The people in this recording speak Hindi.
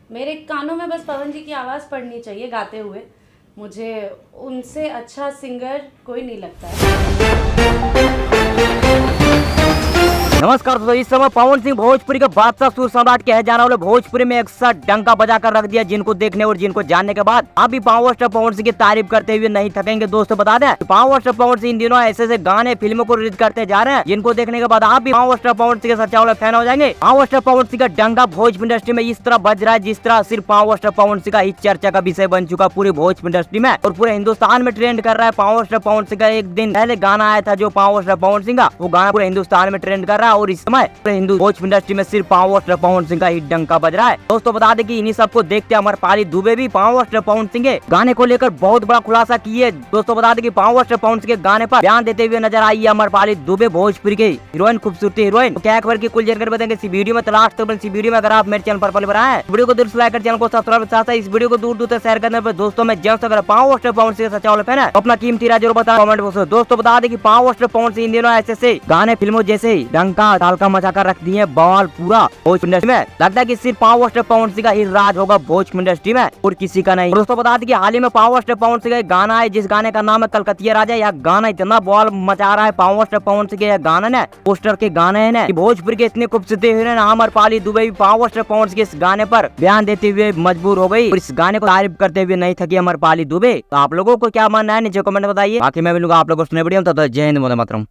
मेरे कानों में बस पवन जी की आवाज़ पड़नी चाहिए गाते हुए। मुझे उनसे अच्छा सिंगर कोई नहीं लगता है। नमस्कार दोस्तों, इस समय पवन सिंह भोजपुरी के बादशाह सुर सम्राट कहे जाने वाले भोजपुरी में एक साथ डंका बजा कर रख दिया, जिनको देखने और जिनको जानने के बाद आप भी पावर स्टार पवन सिंह की तारीफ करते हुए नहीं थकेंगे। दोस्तों बता दें, पावर स्टार पवन सिंह इन दिनों ऐसे गाने फिल्मों को रिलीज करते जा रहे हैं, जिनको देखने के बाद आप भी पावर स्टार पवन सिंह के सच्चा वाले फैन हो जाएंगे। पावर स्टार पवन सिंह का डंका भोजपुरी इंडस्ट्री में इस तरह बज रहा है जिस तरह सिर्फ पावर स्टार पवन सिंह का ही चर्चा का विषय बन चुका पूरी भोजपुरी इंडस्ट्री में और पूरे हिंदुस्तान में ट्रेंड कर रहा है। पावर स्टार पवन सिंह का एक दिन पहले गाना आया था जो पावर स्टार पवन सिंह का, वो गाना पूरे हिंदुस्तान में ट्रेंड कर रहा है और इस समय हिंदू भोजपुरी इंडस्ट्री में सिर्फ पावर स्टार पवन सिंह का ही डंका बज रहा है। दोस्तों बता दें कि इन्हीं सबको देखते अमरपाली दुबे भी पावर स्टार पवन सिंह के गाने को लेकर बहुत बड़ा खुलासा किए। दोस्तों बता दें कि पावर स्टार पवन सिंह के गाने पर बयान देते हुए नजर आई है अमरपाली दुबे, भोजपुरी की हीरोइन, खूबसूरती हीरोइन। तो क्या खबर की कुल जानकारी बताएंगे इस वीडियो में, लास्ट तक इस वीडियो में। अगर आप मेरे चैनल पर पहले बनाए वीडियो को दूर से लाइक कर चैनल को सब्सक्राइब साथ इस वीडियो को दूर दूर तक शेयर करने पर दोस्तों में जब अगर पावर स्टार पवन सिंह सच्चा वाला फैन है अपना कीमती राय जरूर बताएं कमेंट बॉक्स में। दोस्तों बता दें कि पावर स्टार पवन सिंह इन दिनों ऐसे गाने फिल्मों जैसे डंका तालका मचा कर रख दिए बवाल पूरा भोजपुरी इंडस्ट्री में। लगता है कि सिर्फ पावर स्टार पवन सिंह का ही राज होगा भोजपुरी इंडस्ट्री में और किसी का नहीं। दोस्तों बता दें कि हाल ही में पावर स्टार पवन सिंह का एक गाना है जिस गाने का नाम है कलकतिया राजा। यह गाना इतना बवाल मचा रहा है पावर स्टार पवन सिंह के गाना ने, पोस्टर के गाने है कि भोजपुरी के इतने खूबसूरती हीरोइन अमरपाली दुबे भी पावर स्टार पवन सिंह के इस गाने पर बयान देते हुए मजबूर हो गई और इस गाने को तारीफ करते हुए नहीं थकी अमरपाली दुबे। तो आप लोगों को क्या मानना है नीचे कमेंट बताइए। बाकी मैं मिलूंगा आप लोगों को सुने वीडियो में। तो जय हिंद, वंदे मातरम।